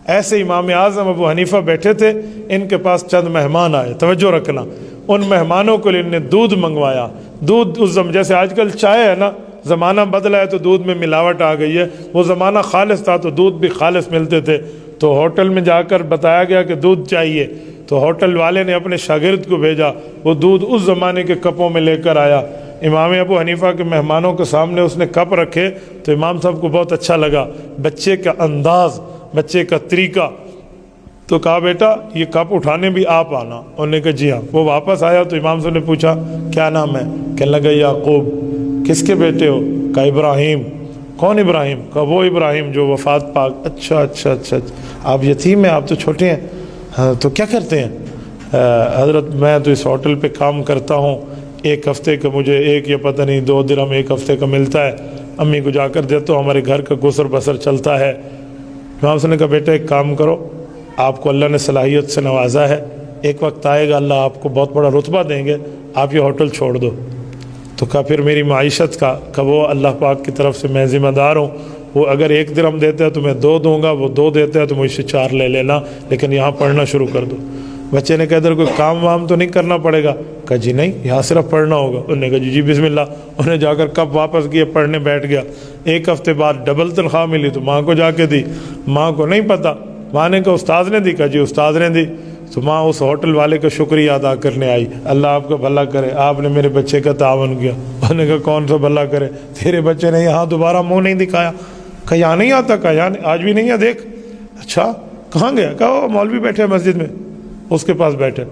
ایسے امام اعظم ابو حنیفہ بیٹھے تھے، ان کے پاس چند مہمان آئے، توجہ رکھنا، ان مہمانوں کو ان نے دودھ منگوایا۔ دودھ جیسے آج کل چائے ہے نا، زمانہ بدلا ہے تو دودھ میں ملاوٹ آ گئی ہے، وہ زمانہ خالص تھا تو دودھ بھی خالص ملتے تھے۔ تو ہوٹل میں جا کر بتایا گیا کہ دودھ چاہیے، تو ہوٹل والے نے اپنے شاگرد کو بھیجا، وہ دودھ اس زمانے کے کپوں میں لے کر آیا۔ امام ابو حنیفہ کے مہمانوں کے سامنے اس نے کپ رکھے تو امام صاحب کو بہت اچھا لگا، بچے کا انداز، بچے کا طریقہ، تو کہا بیٹا یہ کپ اٹھانے بھی آپ آنا۔ انہوں نے کہا جی ہاں۔ وہ واپس آیا تو امام صاحب نے پوچھا کیا نام ہے؟ کہنے لگا یعقوب۔ کس کے بیٹے ہو؟ کہا ابراہیم۔ کون ابراہیم؟ کہا وہ ابراہیم جو وفات پاک۔ اچھا اچھا اچھا، آپ یتیم ہیں، آپ تو چھوٹے ہیں؟ ہاں تو کیا کرتے ہیں؟ حضرت میں تو اس ہوٹل پہ کام کرتا ہوں، ایک ہفتے کا مجھے 1 یا پتہ نہیں 2 درہم ایک ہفتے کا ملتا ہے، امی کو جا کر دیتا ہوں، ہمارے گھر کا گزر بسر چلتا ہے۔ امام صاحب نے کہا بیٹا ایک کام کرو، آپ کو اللہ نے صلاحیت سے نوازا ہے، ایک وقت آئے گا اللہ آپ کو بہت بڑا رتبہ دیں گے، آپ یہ ہوٹل چھوڑ دو۔ تو کہا پھر میری معیشت کا؟ کہ وہ اللہ پاک کی طرف سے میں ذمہ دار ہوں، وہ اگر 1 درہم دیتا ہے تو میں 2 دوں گا، وہ 2 دیتا ہے تو مجھ سے 4 لے لینا، لیکن یہاں پڑھنا شروع کر دو۔ بچے نے کہا ادھر کوئی کام وام تو نہیں کرنا پڑے گا؟ کہا جی نہیں، یہاں صرف پڑھنا ہوگا۔ انہوں نے کہا جی بسم اللہ۔ انہیں جا کر کب واپس کیا، پڑھنے بیٹھ گیا۔ 1 ہفتے بعد ڈبل تنخواہ ملی تو ماں کو جا کے دی، ماں کو نہیں پتہ، ماں نے کہا استاد نے دی؟ کہا جی استاد نے دی۔ تو ماں اس ہوٹل والے کا شکریہ ادا کرنے آئی، اللہ آپ کا بھلا کرے، آپ نے میرے بچے کا تعاون کیا۔ انہوں نے کہا کون سا بھلا کرے، تیرے بچے نے یہاں دوبارہ منہ نہیں دکھایا۔ کہا یہاں نہیں آتا؟ کہا یہاں آج بھی نہیں ہے، دیکھ۔ اچھا کہاں گیا؟ کہا وہ مولوی بیٹھے ہیں مسجد میں، اس کے پاس بیٹھے۔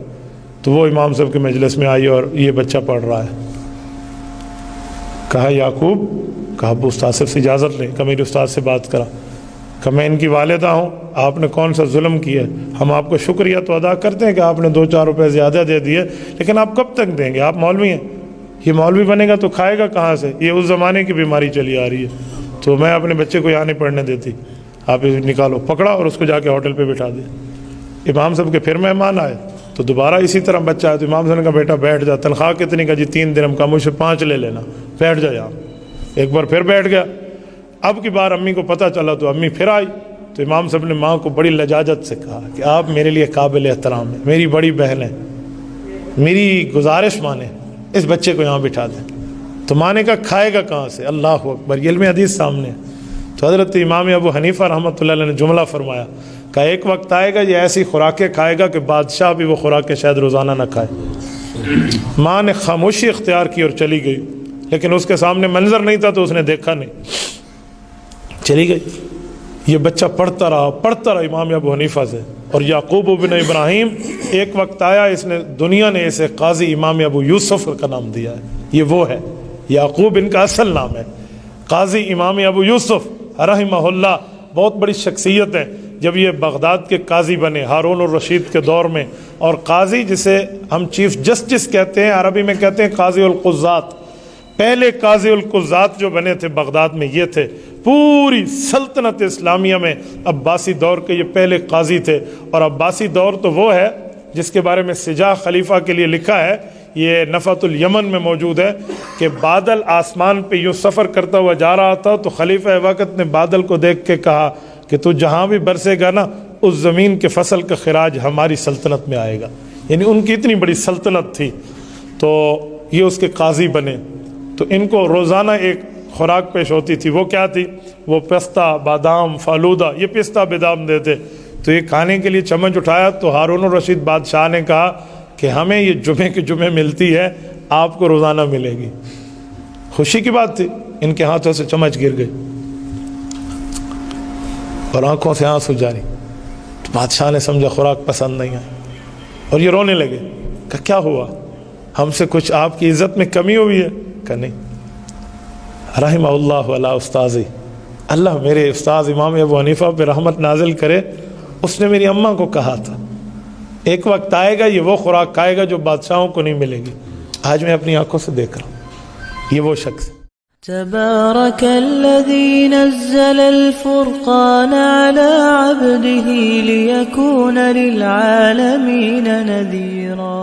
تو وہ امام صاحب کے مجلس میں آئی اور یہ بچہ پڑھ رہا ہے۔ کہا یعقوب، کہا ابو استاد سے اجازت لیں، کہ میرے استاد سے بات کرا، کہ میں ان کی والدہ ہوں، آپ نے کون سا ظلم کیا ہے، ہم آپ کو شکریہ تو ادا کرتے ہیں کہ آپ نے 2-4 روپے زیادہ دے دیے، لیکن آپ کب تک دیں گے؟ آپ مولوی ہیں، یہ مولوی بنے گا تو کھائے گا کہاں سے؟ یہ اس زمانے کی بیماری چلی آ رہی ہے، تو میں اپنے بچے کو یہاں نہیں پڑھنے دیتی، آپ اسے نکالو۔ پکڑا اور اس کو جا کے ہوٹل پہ بٹھا دیا۔ امام صاحب کے پھر مہمان آئے تو دوبارہ اسی طرح بچہ آیا تو امام صاحب نے کہا بیٹا بیٹھ جا، تنخواہ کتنی؟ کا جی 3 درہم کا، مجھ سے 5 لے لینا، بیٹھ جا یہاں۔ ایک بار پھر بیٹھ گیا۔ اب کی بار امی کو پتہ چلا تو امی پھر آئی تو امام صاحب نے ماں کو بڑی لجاجت سے کہا کہ آپ میرے لیے قابل احترام ہیں، میری بڑی بہن ہے، میری گزارش مانیں، اس بچے کو یہاں بٹھا دیں۔ تو ماں نے کہا کھائے گا کہاں سے؟ اللہ اکبر، یہ علم حدیث سامنے ہے۔ تو حضرت امام ابو حنیفہ رحمۃ اللہ علیہ نے جملہ فرمایا کہ ایک وقت آئے گا یہ ایسی خوراکیں کھائے گا کہ بادشاہ بھی وہ خوراکیں شاید روزانہ نہ کھائے۔ ماں نے خاموشی اختیار کی اور چلی گئی، لیکن اس کے سامنے منظر نہیں تھا تو اس نے دیکھا نہیں، چلی گئی۔ یہ بچہ پڑھتا رہا امام ابو حنیفہ سے، اور یعقوب بن ابراہیم ایک وقت آیا، اس نے دنیا نے اسے قاضی امام ابو یوسف کا نام دیا ہے، یہ وہ ہے، یعقوب ان کا اصل نام ہے، قاضی امام ابو یوسف رحمہ اللہ، بہت بڑی شخصیت ہے۔ جب یہ بغداد کے قاضی بنے ہارون الرشید کے دور میں، اور قاضی جسے ہم چیف جسٹس کہتے ہیں، عربی میں کہتے ہیں قاضی القضات، پہلے قاضی القضات جو بنے تھے بغداد میں یہ تھے، پوری سلطنت اسلامیہ میں عباسی دور کے یہ پہلے قاضی تھے۔ اور عباسی دور تو وہ ہے جس کے بارے میں سجاہ خلیفہ کے لیے لکھا ہے، یہ نفت الیمن میں موجود ہے، کہ بادل آسمان پہ یوں سفر کرتا ہوا جا رہا تھا تو خلیفہ وقت نے بادل کو دیکھ کے کہا کہ تو جہاں بھی برسے گا نا، اس زمین کے فصل کا خراج ہماری سلطنت میں آئے گا، یعنی ان کی اتنی بڑی سلطنت تھی۔ تو یہ اس کے قاضی بنے، تو ان کو روزانہ ایک خوراک پیش ہوتی تھی، وہ کیا تھی؟ وہ پستہ، بادام، فالودہ، یہ پستہ بادام دیتے۔ تو یہ کھانے کے لیے چمچ اٹھایا تو ہارون الرشید بادشاہ نے کہا کہ ہمیں یہ جمعے کے جمعے ملتی ہے، آپ کو روزانہ ملے گی۔ خوشی کی بات تھی، ان کے ہاتھوں سے چمچ گر گئی اور آنکھوں سے آنسو جاری۔ تو بادشاہ نے سمجھا خوراک پسند نہیں آئی اور یہ رونے لگے کہ کیا ہوا، ہم سے کچھ آپ کی عزت میں کمی ہوئی ہے؟ کہ نہیں۔ رحمہ اللہ علی استاذی، اللہ میرے استاذ امام ابو حنیفہ پہ رحمت نازل کرے، اس نے میری اماں کو کہا تھا ایک وقت آئے گا یہ وہ خوراک کھائے گا جو بادشاہوں کو نہیں ملے گی۔ آج میں اپنی آنکھوں سے دیکھ رہا ہوں، یہ وہ شخص۔ تبارك الذي نزل الفرقان على عبده ليكون للعالمين نذيرا